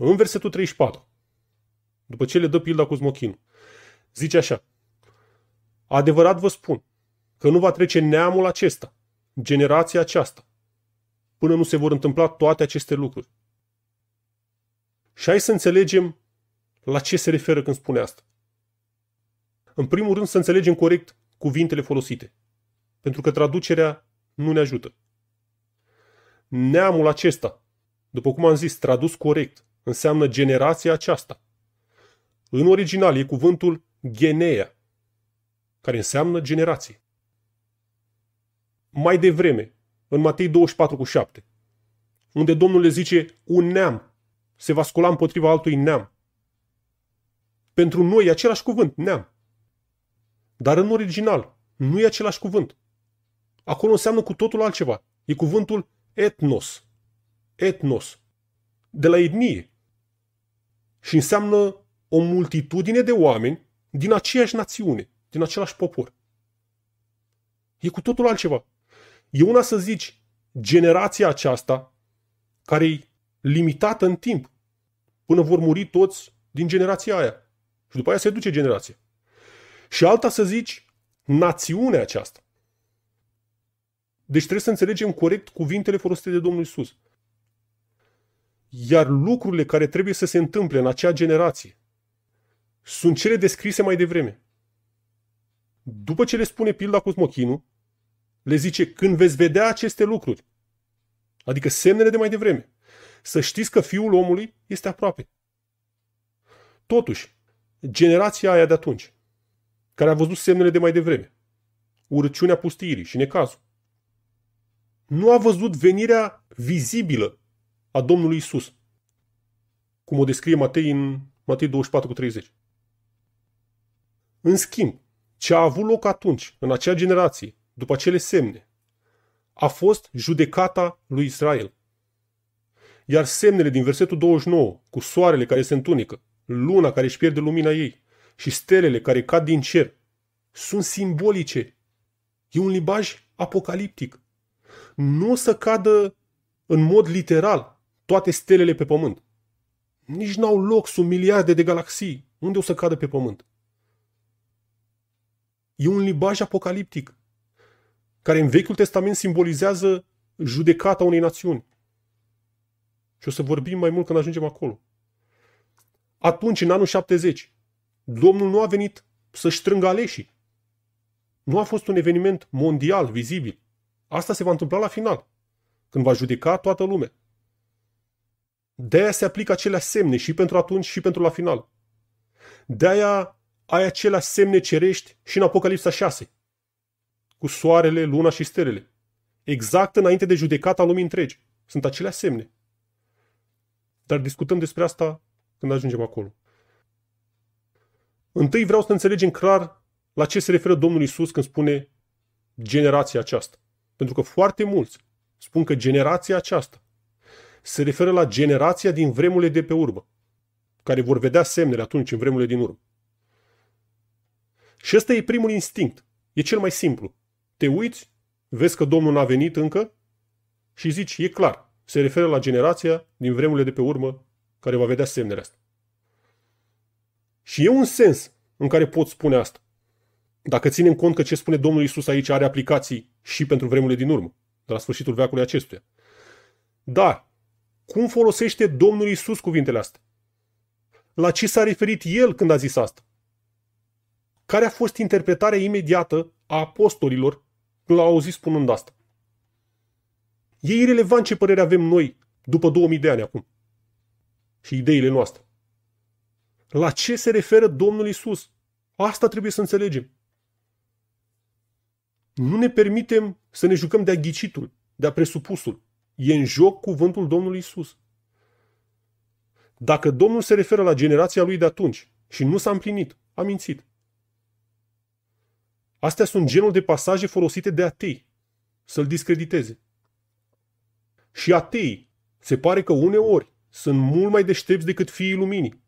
În versetul 34, după ce le dă pilda cu smochinul, zice așa: adevărat vă spun că nu va trece neamul acesta, generația aceasta, până nu se vor întâmpla toate aceste lucruri. Și hai să înțelegem la ce se referă când spune asta. În primul rând să înțelegem corect cuvintele folosite, pentru că traducerea nu ne ajută. Neamul acesta, după cum am zis, tradus corect, înseamnă generația aceasta. În original e cuvântul genea, care înseamnă generație. Mai devreme, în Matei 24:7, unde Domnul le zice: un neam se va scula împotriva altui neam. Pentru noi e același cuvânt, neam. Dar în original nu e același cuvânt. Acolo înseamnă cu totul altceva. E cuvântul etnos. Etnos. De la etnie. Și înseamnă o multitudine de oameni din aceeași națiune, din același popor. E cu totul altceva. E una să zici generația aceasta, care e limitată în timp, până vor muri toți din generația aia. Și după aia se duce generația. Și alta să zici națiunea aceasta. Deci trebuie să înțelegem corect cuvintele folosite de Domnul Iisus. Iar lucrurile care trebuie să se întâmple în acea generație sunt cele descrise mai devreme. După ce le spune pilda cu smochinul, le zice: când veți vedea aceste lucruri, adică semnele de mai devreme, să știți că Fiul omului este aproape. Totuși, generația aia de atunci, care a văzut semnele de mai devreme, urăciunea pustiirii și necazul, nu a văzut venirea vizibilă a Domnului Isus, cum o descrie Matei în Matei 24:30. În schimb, ce a avut loc atunci, în acea generație, după acele semne, a fost judecata lui Israel. Iar semnele din versetul 29, cu soarele care se întunecă, luna care își pierde lumina ei și stelele care cad din cer, sunt simbolice. E un limbaj apocaliptic. Nu o să cadă în mod literal toate stelele pe pământ. Nici n-au loc, sunt miliarde de galaxii. Unde o să cadă pe pământ? E un limbaj apocaliptic, care în Vechiul Testament simbolizează judecata unei națiuni. Și o să vorbim mai mult când ajungem acolo. Atunci, în anul 70, Domnul nu a venit să-și strângă aleșii. Nu a fost un eveniment mondial, vizibil. Asta se va întâmpla la final, când va judeca toată lumea. De-aia se aplică acelea semne și pentru atunci și pentru la final. De-aia ai acelea semne cerești și în Apocalipsa 6, cu soarele, luna și stelele. Exact înainte de judecata lumii întregi. Sunt acelea semne. Dar discutăm despre asta când ajungem acolo. Întâi vreau să înțelegem clar la ce se referă Domnul Iisus când spune generația aceasta. Pentru că foarte mulți spun că generația aceasta se referă la generația din vremurile de pe urmă, care vor vedea semnele atunci în vremurile din urmă. Și ăsta e primul instinct. E cel mai simplu. Te uiți, vezi că Domnul n-a venit încă și zici: e clar, se referă la generația din vremurile de pe urmă care va vedea semnele astea. Și e un sens în care poți spune asta. Dacă ținem cont că ce spune Domnul Iisus aici are aplicații și pentru vremurile din urmă, de la sfârșitul veacului acestuia. Dar, cum folosește Domnul Iisus cuvintele astea? La ce s-a referit El când a zis asta? Care a fost interpretarea imediată a apostolilor când l-au auzit spunând asta? E irelevant ce părere avem noi după 2000 de ani acum și ideile noastre. La ce se referă Domnul Iisus? Asta trebuie să înțelegem. Nu ne permitem să ne jucăm de-a ghicitul, de-a presupusul. E în joc cuvântul Domnului Iisus. Dacă Domnul se referă la generația lui de atunci și nu s-a împlinit, a mințit. Astea sunt genul de pasaje folosite de atei, să-l discrediteze. Și ateii se pare că uneori sunt mult mai deștepți decât fiii luminii.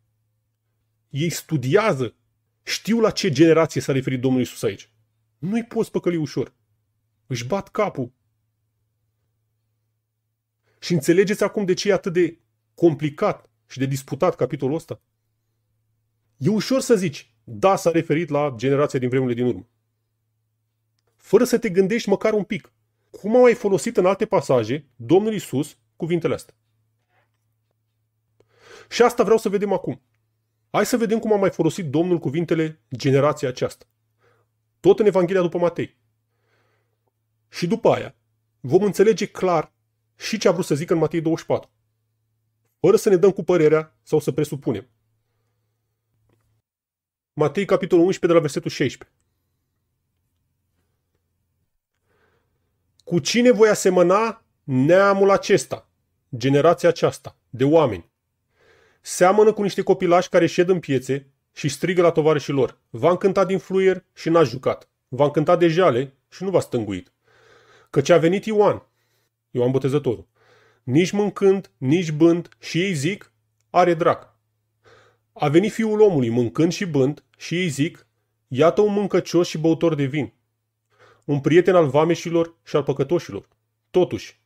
Ei studiază, știu la ce generație s-a referit Domnul Iisus aici. Nu-i poți păcăli ușor. Își bat capul. Și înțelegeți acum de ce e atât de complicat și de disputat capitolul ăsta? E ușor să zici, da, s-a referit la generația din vremurile din urmă. Fără să te gândești măcar un pic. Cum a mai folosit în alte pasaje Domnul Iisus cuvintele astea? Și asta vreau să vedem acum. Hai să vedem cum a mai folosit Domnul cuvintele generația aceasta. Tot în Evanghelia după Matei. Și după aia vom înțelege clar și ce a vrut să zică în Matei 24. Fără să ne dăm cu părerea sau să presupunem. Matei, capitolul 11, de la versetul 16. Cu cine voi asemăna neamul acesta, generația aceasta, de oameni? Seamănă cu niște copilași care șed în piețe și strigă la tovarășii lor. V-am cântat din fluier și n-ați jucat. V-am cântat de jale și nu v-ați stânguit. Căci a venit Ioan Botezătorul, nici mâncând, nici bând, și ei zic, are drac. A venit Fiul omului mâncând și bând, și ei zic, iată un mâncăcios și băutor de vin, un prieten al vameșilor și al păcătoșilor. Totuși,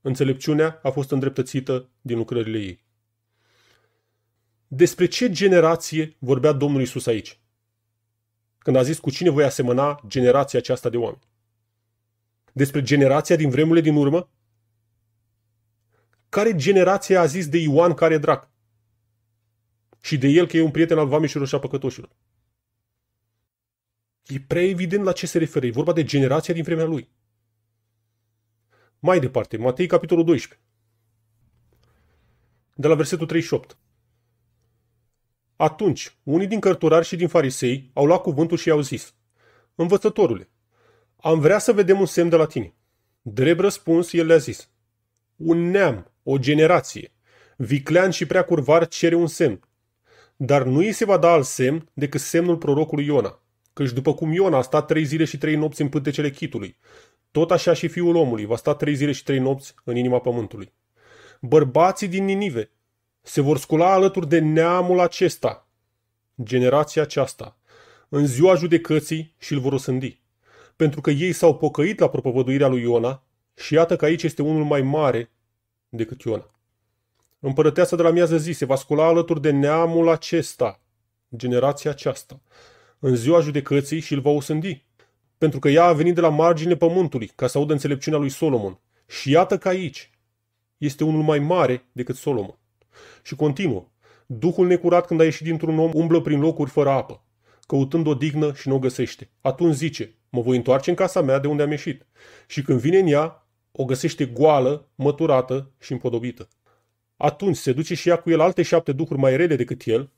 înțelepciunea a fost îndreptățită din lucrările ei. Despre ce generație vorbea Domnul Iisus aici? Când a zis cu cine voi asemăna generația aceasta de oameni? Despre generația din vremurile din urmă? Care generație a zis de Ioan care e drac? Și de el că e un prieten al vameșilor și a păcătoșilor? E prea evident la ce se referă. E vorba de generația din vremea lui. Mai departe, Matei, capitolul 12. De la versetul 38. Atunci, unii din cărturari și din farisei au luat cuvântul și i-au zis: Învățătorule, am vrea să vedem un semn de la tine. Drept răspuns, el le-a zis: Un neam, o generație, viclean și prea curvar cere un semn, dar nu îi se va da alt semn decât semnul prorocului Iona. Căci după cum Iona a stat 3 zile și 3 nopți în pântecele chitului, tot așa și Fiul omului va sta 3 zile și 3 nopți în inima pământului. Bărbații din Ninive se vor scula alături de neamul acesta, generația aceasta, în ziua judecății și îl vor osândi, pentru că ei s-au pocăit la propovăduirea lui Iona și iată că aici este unul mai mare decât Iona. Împărăteasa de la miază zi se va scula alături de neamul acesta, generația aceasta, în ziua judecății și îl va osândi, pentru că ea a venit de la marginile pământului ca să audă înțelepciunea lui Solomon. Și iată că aici este unul mai mare decât Solomon. Și continuă: Duhul necurat când a ieșit dintr-un om umblă prin locuri fără apă, căutând o dignă și nu o găsește. Atunci zice: mă voi întoarce în casa mea de unde am ieșit. Și când vine în ea, o găsește goală, măturată și împodobită. Atunci se duce și ia cu el alte 7 duhuri mai rele decât el,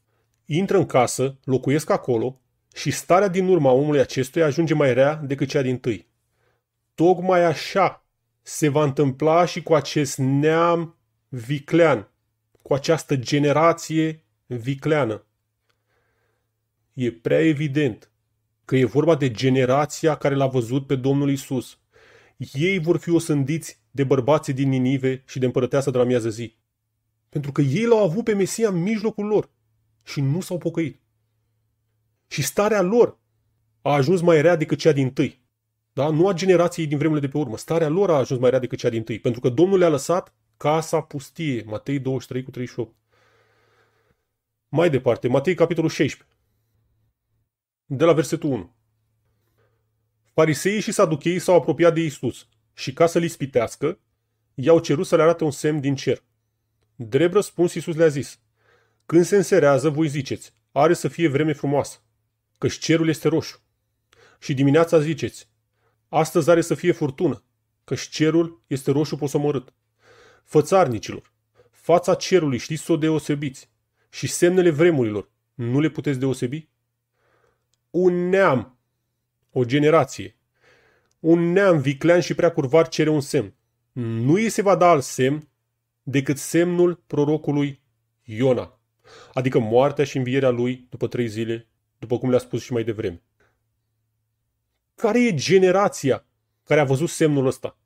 intră în casă, locuiesc acolo și starea din urma omului acestuia ajunge mai rea decât cea dintâi. Tocmai așa se va întâmpla și cu acest neam viclean, cu această generație vicleană. E prea evident că e vorba de generația care l-a văzut pe Domnul Iisus. Ei vor fi osândiți de bărbații din Ninive și de împărăteasa de la miază zi. Pentru că ei l-au avut pe Mesia în mijlocul lor și nu s-au pocăit. Și starea lor a ajuns mai rea decât cea dintâi. Da? Nu a generației din vremurile de pe urmă. Starea lor a ajuns mai rea decât cea dintâi. Pentru că Domnul le-a lăsat casa pustie. Matei 23 cu 38. Mai departe, Matei capitolul 16. De la versetul 1. Fariseii și saducheii s-au apropiat de Iisus și ca să-l ispitească, i-au cerut să le arate un semn din cer. Drept răspuns, Iisus le-a zis: Când se înserează, voi ziceți: are să fie vreme frumoasă, căci cerul este roșu. Și dimineața ziceți: astăzi are să fie furtună, căci cerul este roșu posomorât. Fățarnicilor, fața cerului știți să o deosebiți, și semnele vremurilor nu le puteți deosebi? Un neam, o generație, un neam viclean și prea curvar cere un semn. Nu îi se va da alt semn decât semnul prorocului Iona, adică moartea și învierea lui după 3 zile, după cum le-a spus și mai devreme. Care e generația care a văzut semnul ăsta?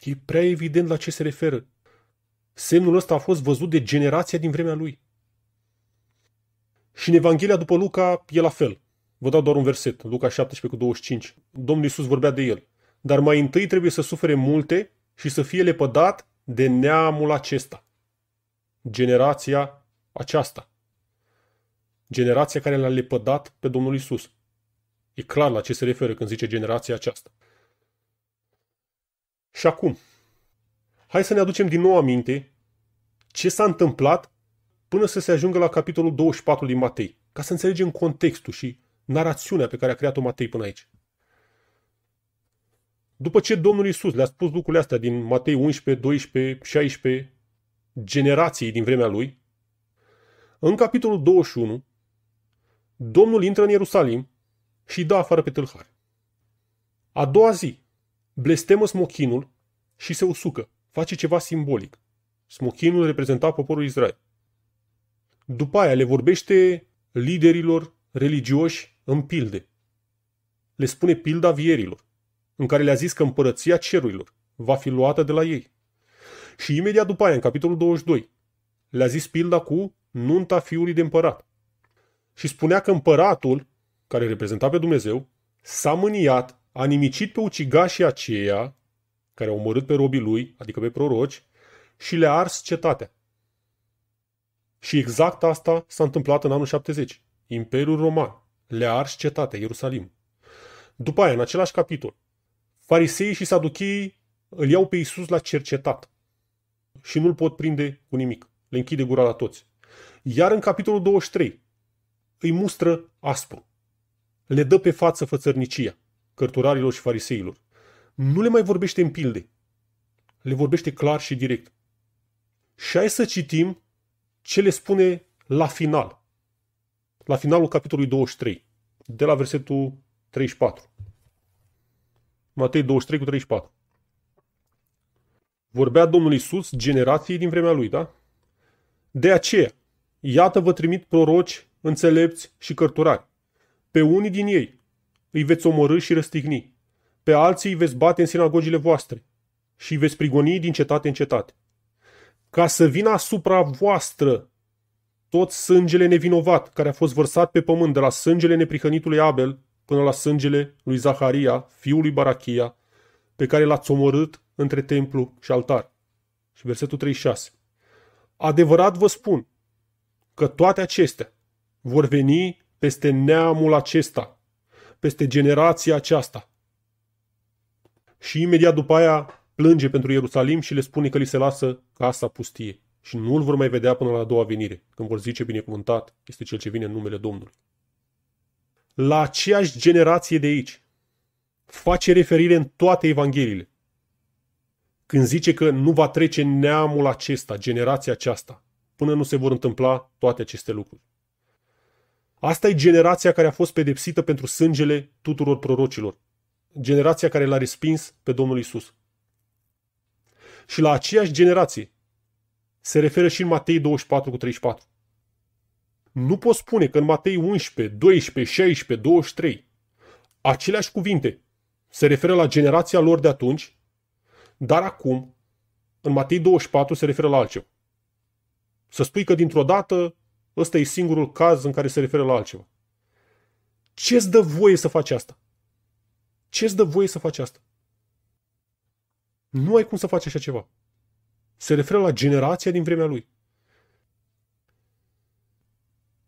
E prea evident la ce se referă. Semnul ăsta a fost văzut de generația din vremea lui. Și în Evanghelia după Luca e la fel. Vă dau doar un verset, Luca 17:25. Domnul Iisus vorbea de el. Dar mai întâi trebuie să sufere multe și să fie lepădat de neamul acesta. generația aceasta. Generația care l-a lepădat pe Domnul Iisus. E clar la ce se referă când zice generația aceasta. Și acum, hai să ne aducem din nou aminte ce s-a întâmplat până să se ajungă la capitolul 24 din Matei, ca să înțelegem contextul și narațiunea pe care a creat-o Matei până aici. După ce Domnul Iisus le-a spus lucrurile astea din Matei 11, 12, 16, generației din vremea lui, în capitolul 21, Domnul intră în Ierusalim și îi dă afară pe tâlhari. A doua zi, blestemă smochinul și se usucă, face ceva simbolic. Smochinul reprezenta poporul Israel. După aia le vorbește liderilor religioși în pilde. Le spune pilda vierilor, în care le-a zis că împărăția cerurilor va fi luată de la ei. Și imediat după aia, în capitolul 22, le-a zis pilda cu nunta fiului de împărat. Și spunea că împăratul, care reprezenta pe Dumnezeu, s-a mâniat, a nimicit pe ucigașii aceia care au omorât pe robii lui, adică pe proroci, și le-a ars cetatea. Și exact asta s-a întâmplat în anul 70. Imperiul Roman le-a ars cetatea, Ierusalim. După aia, în același capitol, fariseii și saducheii îl iau pe Iisus la cercetat și nu-l pot prinde cu nimic. Le închide gura la toți. Iar în capitolul 23 îi mustră aspru. Le dă pe față fățărnicia cărturarilor și fariseilor. Nu le mai vorbește în pilde. Le vorbește clar și direct. Și hai să citim ce le spune la final. La finalul capitolului 23, de la versetul 34. Matei 23 cu 34. Vorbea Domnul Iisus generației din vremea lui, da? De aceea, iată vă trimit proroci, înțelepți și cărturari. Pe unii din ei îi veți omorî și răstigni. Pe alții îi veți bate în sinagogile voastre și îi veți prigoni din cetate în cetate. Ca să vină asupra voastră tot sângele nevinovat care a fost vărsat pe pământ, de la sângele neprihănitului Abel până la sângele lui Zaharia, fiul lui Barachia, pe care l-ați omorât între templu și altar. Și versetul 36. Adevărat vă spun că toate acestea vor veni peste neamul acesta, peste generația aceasta. Și imediat după aia plânge pentru Ierusalim și le spune că li se lasă casa pustie și nu îl vor mai vedea până la a doua venire, când vor zice binecuvântat este cel ce vine în numele Domnului. La aceeași generație de aici face referire în toate evangheliile. Când zice că nu va trece neamul acesta, generația aceasta, până nu se vor întâmpla toate aceste lucruri. Asta e generația care a fost pedepsită pentru sângele tuturor prorocilor. Generația care l-a respins pe Domnul Iisus. Și la aceeași generație se referă și în Matei 24 cu 34. Nu pot spune că în Matei 11, 12, 16, 23 aceleași cuvinte se referă la generația lor de atunci, dar acum, în Matei 24, se referă la altceva. Să spui că dintr-o dată ăsta e singurul caz în care se referă la altceva. Ce-ți dă voie să faci asta? Ce-ți dă voie să faci asta? Nu ai cum să faci așa ceva. Se referă la generația din vremea lui.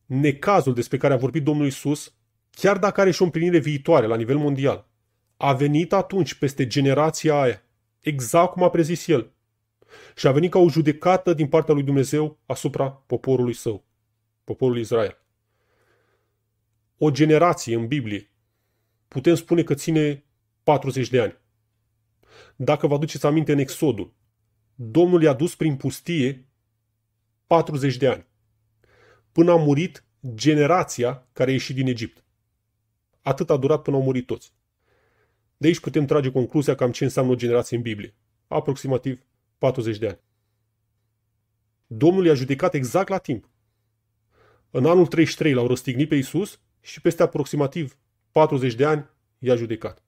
Necazul despre care a vorbit Domnul Iisus, chiar dacă are și o împlinire viitoare la nivel mondial, a venit atunci peste generația aia, exact cum a prezis el. Și a venit ca o judecată din partea lui Dumnezeu asupra poporului său, poporul Israel. O generație în Biblie putem spune că ține 40 de ani. Dacă vă aduceți aminte în Exodul, Domnul i-a dus prin pustie 40 de ani, până a murit generația care a ieșit din Egipt. Atât a durat până au murit toți. De aici putem trage concluzia cam ce înseamnă o generație în Biblie. Aproximativ 40 de ani. Domnul i-a judecat exact la timp. În anul 33 l-au răstignit pe Iisus și peste aproximativ 40 de ani i-a judecat.